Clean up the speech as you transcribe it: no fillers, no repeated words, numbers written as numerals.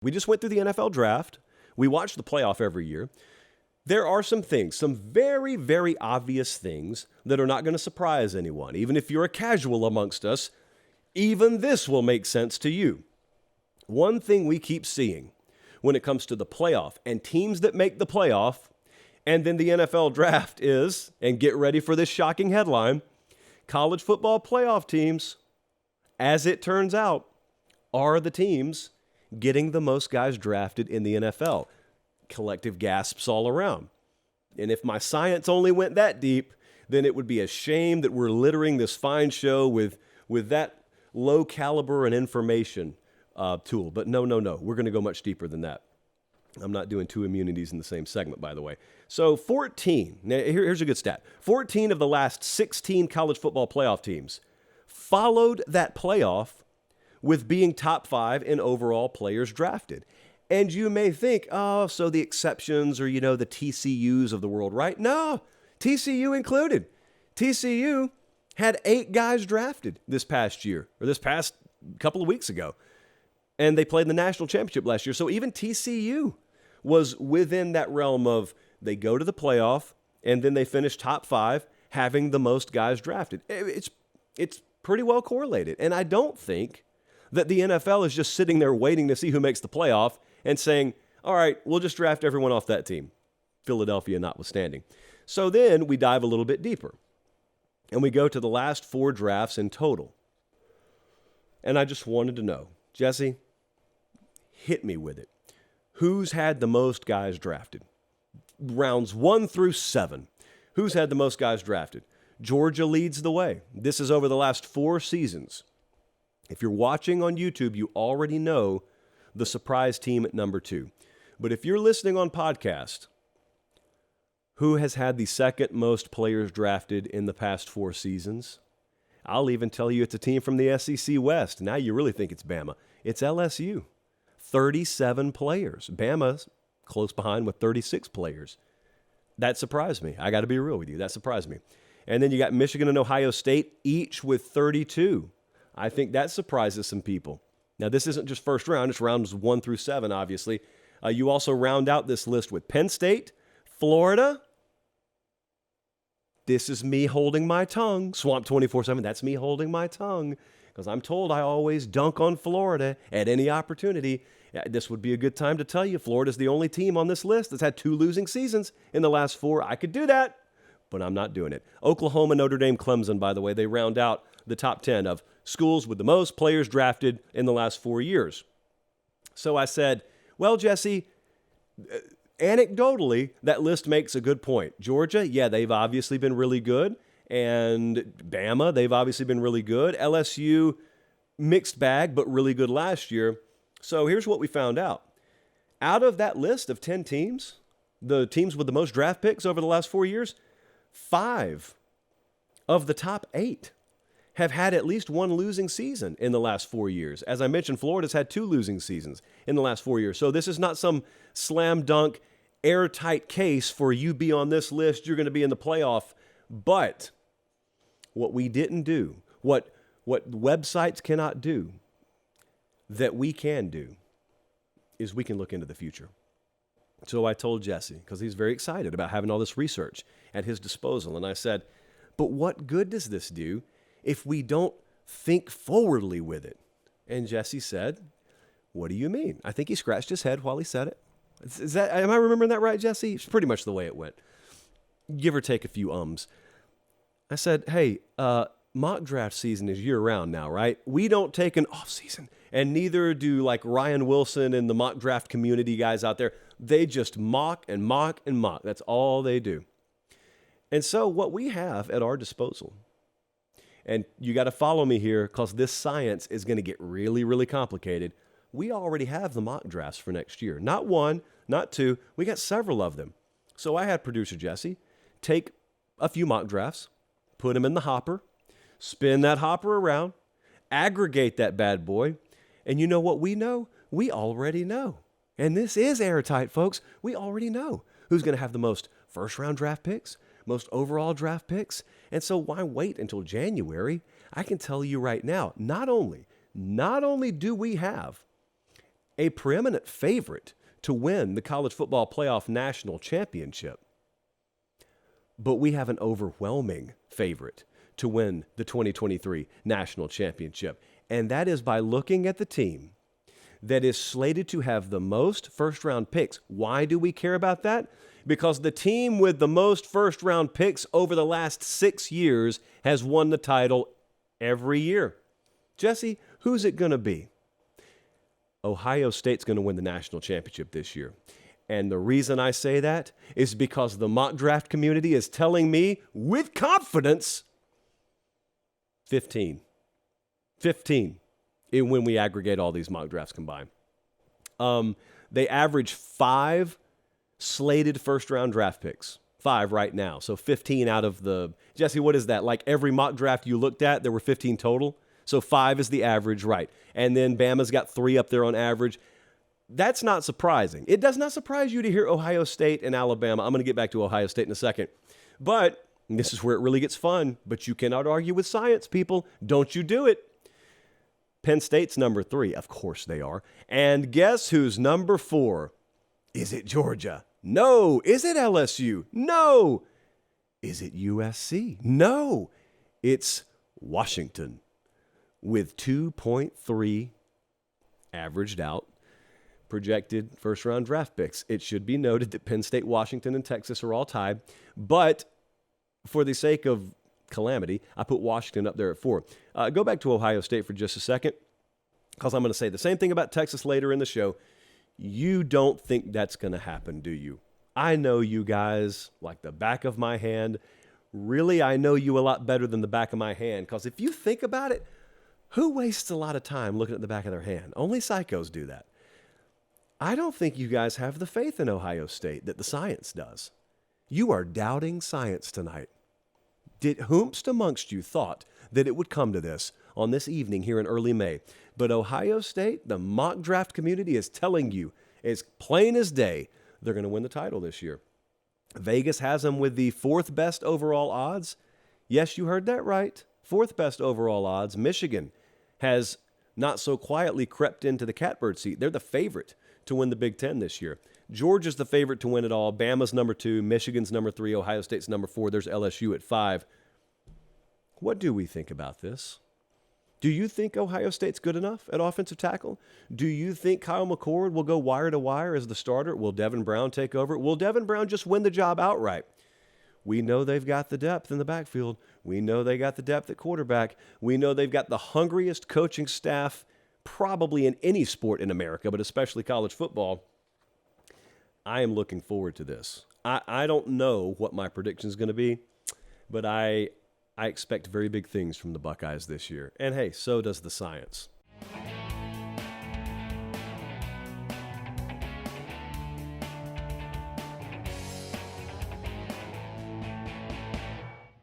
We just went through the NFL draft. We watch the playoff every year. There are some things, some very, very obvious things that are not going to surprise anyone. Even if you're a casual amongst us, even this will make sense to you. One thing we keep seeing when it comes to the playoff and teams that make the playoff and then the NFL draft is, and get ready for this shocking headline, college football playoff teams, as it turns out, are the teams getting the most guys drafted in the NFL. Collective gasps all around. And if my science only went that deep, then it would be a shame that we're littering this fine show with that low caliber and information tool. But no. We're going to go much deeper than that. I'm not doing two immunities in the same segment, by the way. So 14. Now, here's a good stat. 14 of the last 16 college football playoff teams followed that playoff with being top 5 in overall players drafted. And you may think, oh, so the exceptions are, the TCUs of the world, right? No, TCU included. TCU had 8 guys drafted this past year, or this past couple of weeks ago. And they played in the national championship last year. So even TCU was within that realm of they go to the playoff and then they finish top 5 having the most guys drafted. It's pretty well correlated. And I don't think that the NFL is just sitting there waiting to see who makes the playoff and saying, all right, we'll just draft everyone off that team, Philadelphia notwithstanding. So then we dive a little bit deeper and we go to the last 4 drafts in total. And I just wanted to know, Jesse, hit me with it. Who's had the most guys drafted? Rounds 1 through 7. Who's had the most guys drafted? Georgia leads the way. This is over the last 4 seasons. If you're watching on YouTube, you already know the surprise team at number 2. But if you're listening on podcast, who has had the second most players drafted in the past 4 seasons? I'll even tell you it's a team from the SEC West. Now you really think it's Bama. It's LSU. 37 players. Bama's close behind with 36 players. That surprised me. I got to be real with you. That surprised me. And then you got Michigan and Ohio State, each with 32. I think that surprises some people. Now, this isn't just first round. It's rounds 1 through 7, obviously. You also round out this list with Penn State, Florida. This is me holding my tongue. Swamp 24/7, that's me holding my tongue because I'm told I always dunk on Florida at any opportunity. This would be a good time to tell you Florida's the only team on this list that's had 2 losing seasons in the last 4. I could do that, but I'm not doing it. Oklahoma, Notre Dame, Clemson, by the way, they round out the top 10 of schools with the most players drafted in the last 4 years. So I said, well, Jesse, anecdotally, that list makes a good point. Georgia, yeah, they've obviously been really good. And Bama, they've obviously been really good. LSU, mixed bag, but really good last year. So here's what we found out. Out of that list of 10 teams, the teams with the most draft picks over the last 4 years, 5 of the top 8 have had at least 1 losing season in the last 4 years. As I mentioned, Florida's had 2 losing seasons in the last 4 years. So this is not some slam dunk, airtight case for you be on this list, you're going to be in the playoff. But what we didn't do, what websites cannot do, that we can do, is we can look into the future. So I told Jesse, because he's very excited about having all this research at his disposal, and I said, but what good does this do if we don't think forwardly with it? And Jesse said, what do you mean? I think he scratched his head while he said it. Am I remembering that right, Jesse? It's pretty much the way it went. Give or take a few ums. I said, hey, mock draft season is year-round now, right? We don't take an off-season, and neither do like Ryan Wilson and the mock draft community guys out there. They just mock and mock and mock. That's all they do. And so what we have at our disposal, and you got to follow me here because this science is going to get really, really complicated. We already have the mock drafts for next year. Not 1, not 2. We got several of them. So I had producer Jesse take a few mock drafts, put them in the hopper, spin that hopper around, aggregate that bad boy, and you know what we know? We already know. And this is airtight, folks. We already know who's going to have the most first-round draft picks, most overall draft picks. And so why wait until January? I can tell you right now, not only do we have a preeminent favorite to win the college football playoff national championship. But we have an overwhelming favorite to win the 2023 national championship. And that is by looking at the team that is slated to have the most first-round picks. Why do we care about that? Because the team with the most first-round picks over the last 6 years has won the title every year. Jesse, who's it going to be? Ohio State's going to win the national championship this year. And the reason I say that is because the mock draft community is telling me with confidence 15 when we aggregate all these mock drafts combined. They average 5 slated first-round draft picks. 5 right now. So 15 out of the... Jesse, what is that? Like every mock draft you looked at, there were 15 total? So 5 is the average, right? And then Bama's got 3 up there on average. That's not surprising. It does not surprise you to hear Ohio State and Alabama. I'm going to get back to Ohio State in a second. But this is where it really gets fun. But you cannot argue with science, people. Don't you do it. Penn State's number 3. Of course they are. And guess who's number 4? Is it Georgia? No. Is it LSU? No. Is it USC? No. It's Washington with 2.3 averaged out projected first-round draft picks. It should be noted that Penn State, Washington, and Texas are all tied. But for the sake of calamity, I put Washington up there at 4. Go back to Ohio State for just a second, because I'm going to say the same thing about Texas later in the show. You don't think that's going to happen, do you? I know you guys like the back of my hand. Really, I know you a lot better than the back of my hand, because if you think about it, who wastes a lot of time looking at the back of their hand? Only psychos do that. I don't think you guys have the faith in Ohio State that the science does. You are doubting science tonight. Did whomst amongst you thought that it would come to this on this evening here in early May? But Ohio State, the mock draft community is telling you, as plain as day, they're going to win the title this year. Vegas has them with the 4th best overall odds. Yes, you heard that right. 4th best overall odds. Michigan has not so quietly crept into the catbird seat. They're the favorite to win the Big Ten this year. Georgia's the favorite to win it all. Bama's number 2. Michigan's number 3. Ohio State's number 4. There's LSU at 5. What do we think about this? Do you think Ohio State's good enough at offensive tackle? Do you think Kyle McCord will go wire to wire as the starter? Will Devin Brown take over? Will Devin Brown just win the job outright? We know they've got the depth in the backfield. We know they got the depth at quarterback. We know they've got the hungriest coaching staff probably in any sport in America, but especially college football. I am looking forward to this. I don't know what my prediction is going to be, but I expect very big things from the Buckeyes this year. And hey, so does the science.